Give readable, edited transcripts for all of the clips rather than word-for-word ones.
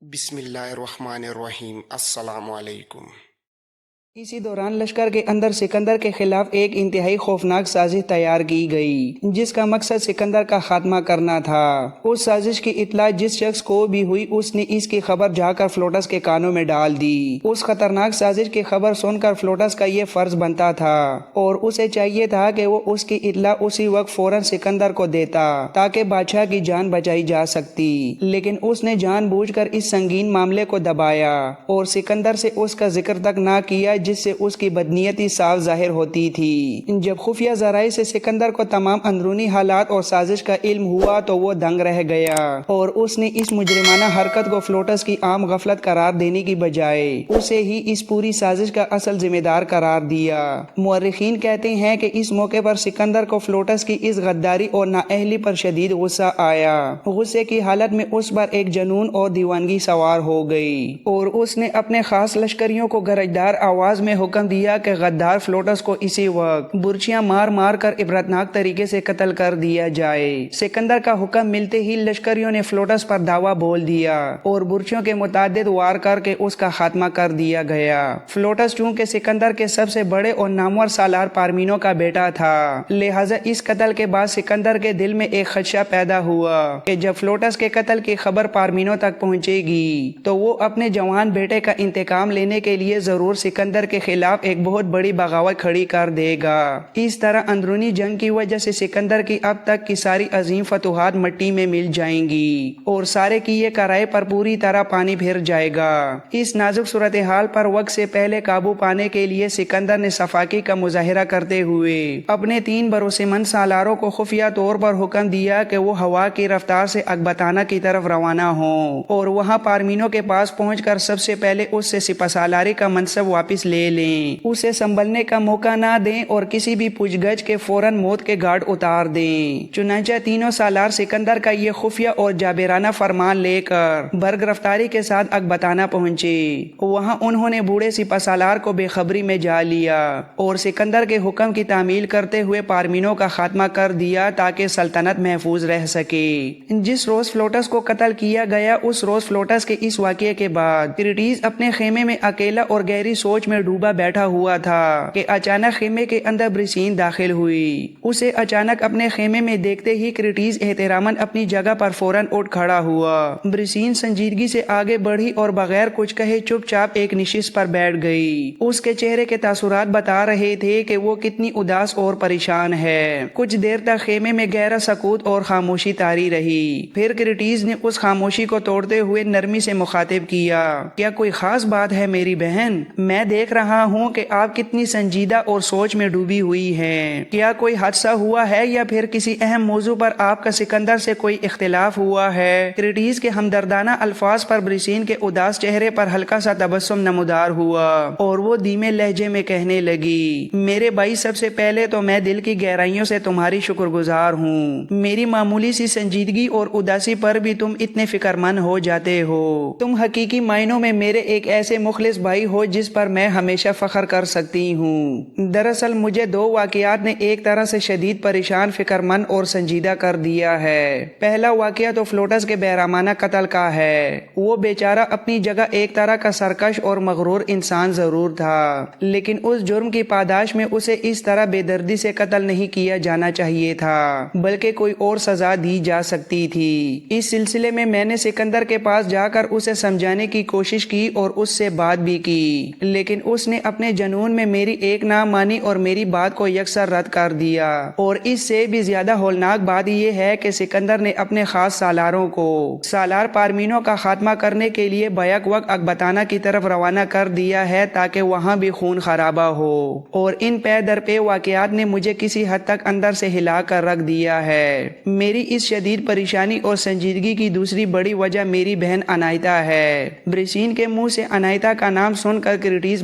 بسم اللہ الرحمن الرحیم السلام علیکم۔ اسی دوران لشکر کے اندر سکندر کے خلاف ایک انتہائی خوفناک سازش تیار کی گئی جس کا مقصد سکندر کا خاتمہ کرنا تھا۔ اس سازش کی اطلاع جس شخص کو بھی ہوئی اس نے اس کی خبر جا کر فلوٹس کے کانوں میں ڈال دی۔ اس خطرناک سازش کی خبر سن کر فلوٹس کا یہ فرض بنتا تھا اور اسے چاہیے تھا کہ وہ اس کی اطلاع اسی وقت فوراً سکندر کو دیتا تاکہ بادشاہ کی جان بچائی جا سکتی، لیکن اس نے جان بوجھ کر اس سنگین معاملے کو دبایا اور سکندر سے اس کا ذکر تک نہ کیا جس سے اس کی بدنیتی صاف ظاہر ہوتی تھی۔ جب خفیہ ذرائع سے سکندر کو تمام اندرونی حالات اور سازش کا علم ہوا تو وہ دنگ رہ گیا اور اس نے اس مجرمانہ حرکت کو فلوٹس کی عام غفلت قرار دینے کی بجائے اسے ہی اس پوری سازش کا اصل ذمہ دار قرار دیا۔ مورخین کہتے ہیں کہ اس موقع پر سکندر کو فلوٹس کی اس غداری اور نااہلی پر شدید غصہ آیا۔ غصے کی حالت میں اس پر ایک جنون اور دیوانگی سوار ہو گئی اور اس نے اپنے خاص لشکریوں کو گرجدار آواز میں حکم دیا کہ غدار فلوٹس کو اسی وقت برچیاں مار مار کر عبرتناک طریقے سے قتل کر دیا جائے۔ سکندر کا حکم ملتے ہی لشکریوں نے فلوٹس پر دھاوا بول دیا اور برچیوں کے متعدد وار کر کے اس کا خاتمہ کر دیا گیا۔ فلوٹس چونکہ سکندر کے سب سے بڑے اور نامور سالار پارمینوں کا بیٹا تھا، لہٰذا اس قتل کے بعد سکندر کے دل میں ایک خدشہ پیدا ہوا کہ جب فلوٹس کے قتل کی خبر پارمینوں تک پہنچے گی تو وہ اپنے جوان بیٹے کا انتقام لینے کے لیے ضرور سکندر کے خلاف ایک بہت بڑی بغاوت کھڑی کر دے گا۔ اس طرح اندرونی جنگ کی وجہ سے سکندر کی اب تک کی ساری عظیم فتوحات مٹی میں مل جائیں گی اور سارے کیے کرائے پر پوری طرح پانی پھر جائے گا۔ اس نازک صورتحال پر وقت سے پہلے قابو پانے کے لیے سکندر نے صفاقی کا مظاہرہ کرتے ہوئے اپنے 3 بھروسے مند سالاروں کو خفیہ طور پر حکم دیا کہ وہ ہوا کی رفتار سے اکبتانہ کی طرف روانہ ہوں اور وہاں پارمینوں کے پاس پہنچ کر سب سے پہلے اس سے سپہ سالاری کا منصب واپس لے لیں، اسے سنبھلنے کا موقع نہ دیں اور کسی بھی پوچھ گچھ کے فوراً موت کے گھاٹ اتار دیں۔ چنانچہ تینوں سالار سکندر کا یہ خفیہ اور جابرانہ فرمان لے کر برگ رفتاری کے ساتھ اکبتانہ پہنچے۔ وہاں انہوں نے بوڑھے سپہ سالار کو بے خبری میں جا لیا اور سکندر کے حکم کی تعمیل کرتے ہوئے پارمینوں کا خاتمہ کر دیا تاکہ سلطنت محفوظ رہ سکے۔ جس روز فلوٹس کو قتل کیا گیا اس روز فلوٹس کے اس واقعے کے بعد کرٹیز اپنے خیمے میں اکیلا اور گہری سوچ میں ڈوبا بیٹھا ہوا تھا کہ اچانک خیمے کے اندر برسین داخل ہوئی۔ اسے اچانک اپنے خیمے میں دیکھتے ہی کرٹیز احتراماً اپنی جگہ پر فوراً اٹھ کھڑا ہوا۔ برسین سنجیدگی سے آگے بڑھی اور بغیر کچھ کہے چپ چاپ ایک نشست پر بیٹھ گئی۔ اس کے چہرے کے تاثرات بتا رہے تھے کہ وہ کتنی اداس اور پریشان ہے۔ کچھ دیر تک خیمے میں گہرا سکوت اور خاموشی طاری رہی، پھر کرٹیز نے اس خاموشی کو توڑتے ہوئے نرمی سے مخاطب کیا، کیا کوئی خاص بات ہے میری بہن؟ میں دیکھ رہا ہوں کہ آپ کتنی سنجیدہ اور سوچ میں ڈوبی ہوئی ہیں۔ کیا کوئی حادثہ ہوا ہے یا پھر کسی اہم موضوع پر آپ کا سکندر سے کوئی اختلاف ہوا ہے؟ کرٹیز کے ہمدردانہ الفاظ پر برسین کے اداس چہرے پر ہلکا سا تبسم نمودار ہوا اور وہ دھیمے لہجے میں کہنے لگی، میرے بھائی سب سے پہلے تو میں دل کی گہرائیوں سے تمہاری شکر گزار ہوں۔ میری معمولی سی سنجیدگی اور اداسی پر بھی تم اتنے فکر مند ہو جاتے ہو۔ تم حقیقی معنوں میں میرے ایک ایسے مخلص بھائی ہو جس پر میں ہمیشہ فخر کر سکتی ہوں۔ دراصل مجھے 2 واقعات نے ایک طرح سے شدید پریشان، فکر مند اور سنجیدہ کر دیا ہے۔ پہلا واقعہ تو فلوٹس کے بےرحمانہ قتل کا ہے۔ وہ بیچارہ اپنی جگہ ایک طرح کا سرکش اور مغرور انسان ضرور تھا، لیکن اس جرم کی پاداش میں اسے اس طرح بے دردی سے قتل نہیں کیا جانا چاہیے تھا، بلکہ کوئی اور سزا دی جا سکتی تھی۔ اس سلسلے میں نے سکندر کے پاس جا کر اسے سمجھانے کی کوشش کی اور اس سے بات بھی کی، لیکن اس نے اپنے جنون میں میری ایک نہ مانی اور میری بات کو یکسر رد کر دیا۔ اور اس سے بھی زیادہ ہولناک بات یہ ہے کہ سکندر نے اپنے خاص سالاروں کو سالار پارمینوں کا خاتمہ کرنے کے لیے بیک وقت اکبتانہ کی طرف روانہ کر دیا ہے تاکہ وہاں بھی خون خرابہ ہو، اور ان پے در پے واقعات نے مجھے کسی حد تک اندر سے ہلا کر رکھ دیا ہے۔ میری اس شدید پریشانی اور سنجیدگی کی دوسری بڑی وجہ میری بہن انائتا ہے۔ برسین کے منہ سے انائتا کا نام سن کر کرٹیز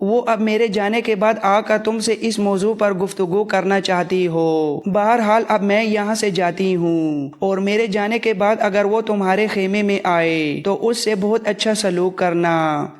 وہ اب میرے جانے کے بعد آ کر تم سے اس موضوع پر گفتگو کرنا چاہتی ہو۔ بہرحال اب میں یہاں سے جاتی ہوں، اور میرے جانے کے بعد اگر وہ تمہارے خیمے میں آئے تو اس سے بہت اچھا سلوک کرنا۔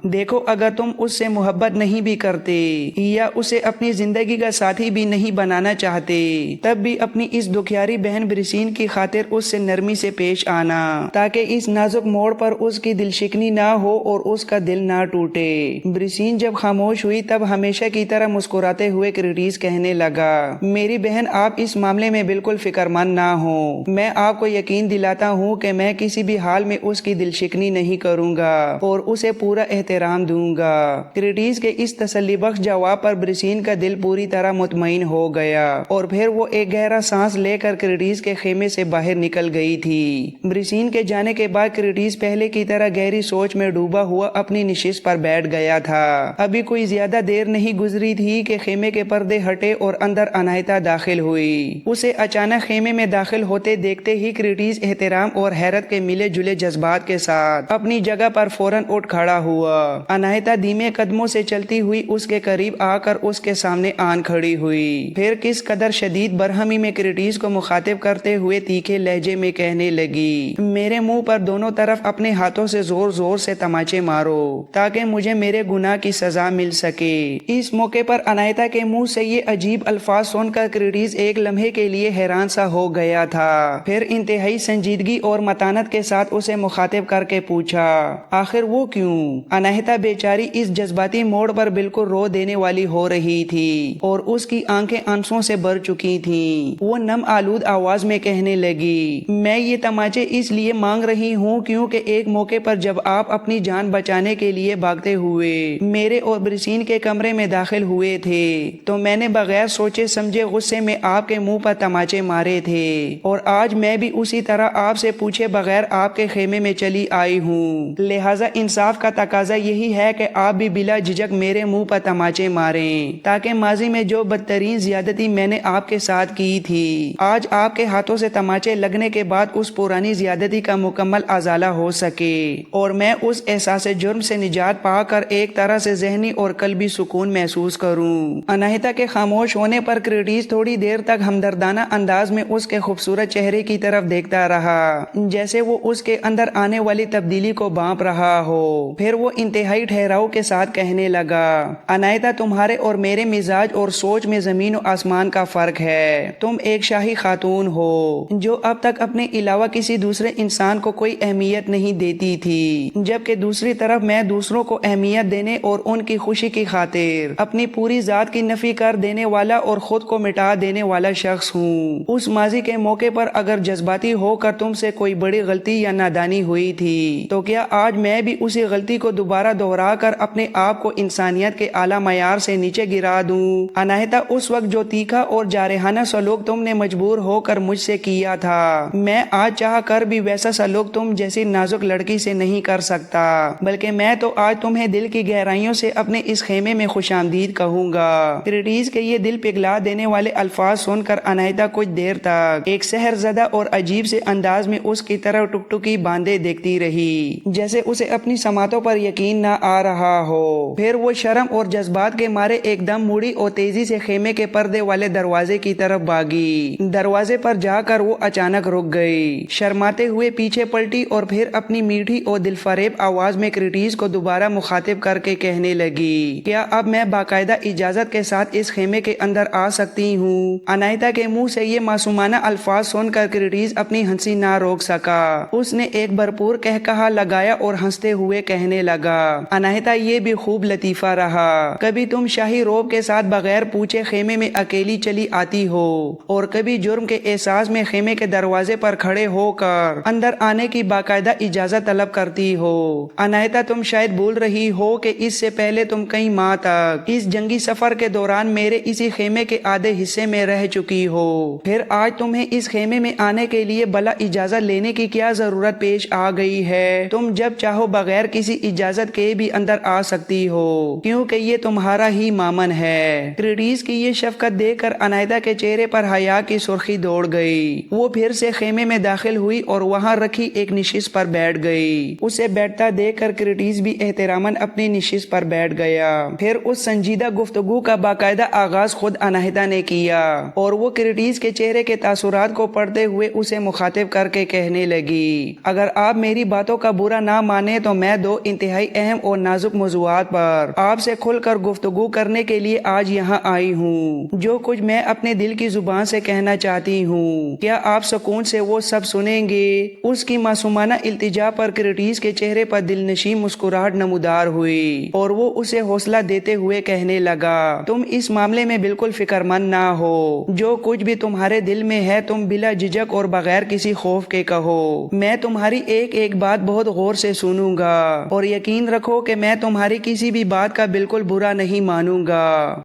دیکھو اگر تم اس سے محبت نہیں بھی کرتے یا اسے اپنی زندگی کا ساتھی بھی نہیں بنانا چاہتے، تب بھی اپنی اس دکھیاری بہن برسین کی خاطر اس سے نرمی سے پیش آنا، تاکہ اس نازک موڑ پر اس کی دل شکنی نہ ہو اور اس کا دل نہ ٹوٹے۔ برسین جب خاموش ہوئی تب ہمیشہ کی طرح مسکراتے ہوئے کریٹس کہنے لگا، میری بہن آپ اس معاملے میں بالکل فکر مند نہ ہوں، میں آپ کو یقین دلاتا ہوں کہ میں کسی بھی حال میں اس کی دل شکنی نہیں کروں گا اور اسے پورا احترام دوں گا۔ کریٹس کے اس تسلی بخش جواب پر برسین کا دل پوری طرح مطمئن ہو گیا، اور پھر وہ ایک گہرا سانس لے کر کریٹس کے خیمے سے باہر نکل گئی تھی۔ برسین کے جانے کے بعد کریٹس پہلے کی طرح گہری سوچ میں ڈوبا ہوا اپنی نشست پر بیٹھ گیا تھا۔ ابھی کوئی زیادہ دیر نہیں گزری تھی کہ خیمے کے پردے ہٹے اور اندر اناہیتا داخل ہوئی۔ اسے اچانک خیمے میں داخل ہوتے دیکھتے ہی کریٹس احترام اور حیرت کے ملے جلے جذبات کے ساتھ اپنی جگہ پر فوراً اٹھ کھڑا ہوا۔ اناہیتا دھیمے قدموں سے چلتی ہوئی اس کے قریب آ کر اس کے سامنے آن کھڑی ہوئی، پھر کس قدر شدید برہمی میں کریٹس کو مخاطب کرتے ہوئے تیکھے لہجے میں کہنے لگی، میرے منہ پر دونوں طرف اپنے ہاتھوں سے زور زور سے تماچے مارو تاکہ مجھے میرے گناہ کی سزا مل سکے۔ اس موقع پر اناہیتا کے منہ سے یہ عجیب الفاظ سن کر کریٹس ایک لمحے کے لیے حیران سا ہو گیا تھا، پھر انتہائی سنجیدگی اور متانت کے ساتھ اسے مخاطب کر کے پوچھا، آخر وہ کیوں؟ اناہیتا بیچاری اس جذباتی موڑ پر بالکل رو دینے والی ہو رہی تھی اور اس کی آنکھیں آنسوں سے بھر چکی تھیں۔ وہ نم آلود آواز میں کہنے لگی، میں یہ تماچے اس لیے مانگ رہی ہوں کیونکہ ایک موقع پر جب آپ اپنی جان بچانے کے لیے بھاگتے ہوئے میرے اور برسین کے کمرے میں داخل ہوئے تھے تو میں نے بغیر سوچے سمجھے غصے میں آپ کے منہ پر تماچے مارے تھے، اور آج میں بھی اسی طرح آپ سے پوچھے بغیر آپ کے خیمے میں چلی آئی ہوں، لہٰذا انصاف کا تقاضا یہی ہے کہ آپ بھی بلا جھجک میرے منہ پر تماچے ماریں، تاکہ ماضی میں جو بدترین زیادتی میں نے آپ کے ساتھ کی تھی آج آپ کے ہاتھوں سے تماچے لگنے کے بعد اس پرانی زیادتی کا مکمل ازالہ ہو سکے اور میں اس احساس جرم سے نجات پا کر ایک طرح سے ذہنی اور قلبی سکون محسوس کروں۔ اناہیتا کے خاموش ہونے پر کریٹس تھوڑی دیر تک ہمدردانہ انداز میں اس کے خوبصورت چہرے کی طرف دیکھتا رہا، جیسے وہ اس کے اندر آنے والی تبدیلی کو بانپ رہا ہو۔ پھر وہ انتہائی ٹھہراؤ کے ساتھ کہنے لگا، اناہیتا تمہارے اور میرے مزاج اور سوچ میں زمین و آسمان کا فرق ہے۔ تم ایک شاہی خاتون ہو جو اب تک اپنے علاوہ کسی دوسرے انسان کو کوئی اہمیت نہیں دیتی تھی، جبکہ دوسری طرف میں دوسروں کو اہمیت دینے اور ان کی خوشی کی خاطر اپنی پوری ذات کی نفی کر دینے والا اور خود کو مٹا دینے والا شخص ہوں۔ اس ماضی کے موقع پر اگر جذباتی ہو کر تم سے کوئی بڑی غلطی یا نادانی ہوئی تھی تو کیا آج میں بھی اسی غلطی کو دوبارہ دہرا کر اپنے آپ کو انسانیت کے اعلیٰ معیار سے نیچے گرا دوں؟ اناہیتا اس وقت جو تیکھا اور جارحانہ سلوک تم نے مجبور ہو کر مجھ سے کیا تھا، میں آج چاہ کر بھی ویسا سلوک تم جیسی نازک لڑکی سے نہیں کر سکتا، بلکہ میں تو آج تمہیں دل کی گہرائیوں سے اپنے اس خیمے میں خوش آمدید کہوں گا۔ کریٹس کے یہ دل پگھلا دینے والے الفاظ سن کر اناہیتا کچھ دیر تک ایک سحر زدہ اور عجیب سے انداز میں اس کی طرف ٹکٹکی باندھے دیکھتی رہی، جیسے اسے اپنی سماعتوں پر یقین نہ آ رہا ہو۔ پھر وہ شرم اور جذبات کے مارے ایک دم مڑی اور تیزی سے خیمے کے پردے والے دروازے کی طرف بھاگی۔ دروازے پر جا کر وہ اچانک رک گئی، شرماتے ہوئے پیچھے پلٹی اور پھر اپنی میٹھی اور دل فریب آواز میں کریٹس کو دوبارہ مخاطب کر کے کہنے لگی، کیا اب میں باقاعدہ اجازت کے ساتھ اس خیمے کے اندر آ سکتی ہوں؟ اناہیتا کے منہ سے یہ معصومانہ الفاظ سن کر کریٹس اپنی ہنسی نہ روک سکا۔ اس نے ایک بھرپور قہقہا لگایا اور ہنستے ہوئے کہنے لگا، اناہیتا یہ بھی خوب لطیفہ رہا، کبھی تم شاہی روب کے ساتھ بغیر پوچھے خیمے میں اکیلی چلی آتی ہو اور کبھی جرم کے احساس میں خیمے کے دروازے پر کھڑے ہو کر اندر آنے کی باقاعدہ اجازت طلب کرتی ہو۔ اناہیتا تم شاید بھول رہی ہو کہ اس سے پہلے تم کئی ماہ تک اس جنگی سفر کے دوران میرے اسی خیمے کے آدھے حصے میں رہ چکی ہو، پھر آج تمہیں اس خیمے میں آنے کے لیے بلا اجازت لینے کی کیا ضرورت پیش آ گئی ہے، تم جب چاہو بغیر کسی اجازت کے بھی اندر آ سکتی ہو، کیونکہ یہ تمہارا ہی مامن ہے۔ کرٹیس کی یہ شفقت دیکھ کر انائتا کے چہرے پر حیا کی سرخی دوڑ گئی۔ وہ پھر سے خیمے میں داخل ہوئی اور وہاں رکھی ایک نشست پر بیٹھ گئی۔ اسے بیٹھتا دیکھ کر کرٹیس بھی احتراماً اپنی نشست پر بیٹھ گیا۔ پھر اس سنجیدہ گفتگو کا باقاعدہ آغاز خود انائتا نے کیا اور وہ کرٹیس کے چہرے کے تاثرات کو پڑھتے ہوئے اسے مخاطب کر کے کہنے لگی، اگر آپ میری باتوں کا برا نہ مانے تو میں دو انتہائی اہم اور نازک موضوعات پر آپ سے کھل کر گفتگو کرنے کے لیے آج یہاں آئی ہوں۔ جو کچھ میں اپنے دل کی زبان سے کہنا چاہتی ہوں، کیا آپ سکون سے وہ سب سنیں گے؟ اس کی معصومانہ التجا پر کرٹیس کے چہرے پر دلنشیں مسکراہٹ نمودار ہوئی اور وہ اسے حوصلہ دیتے ہوئے کہنے لگا، تم اس معاملے میں بالکل فکر مند نہ ہو، جو کچھ بھی تمہارے دل میں ہے تم بلا جھجک اور بغیر کسی خوف کے کہو، میں تمہاری ایک ایک بات بہت غور سے سنوں گا اور یقین رکھو کہ میں تمہاری کسی بھی بات کا بالکل برا نہیں مانوں گا۔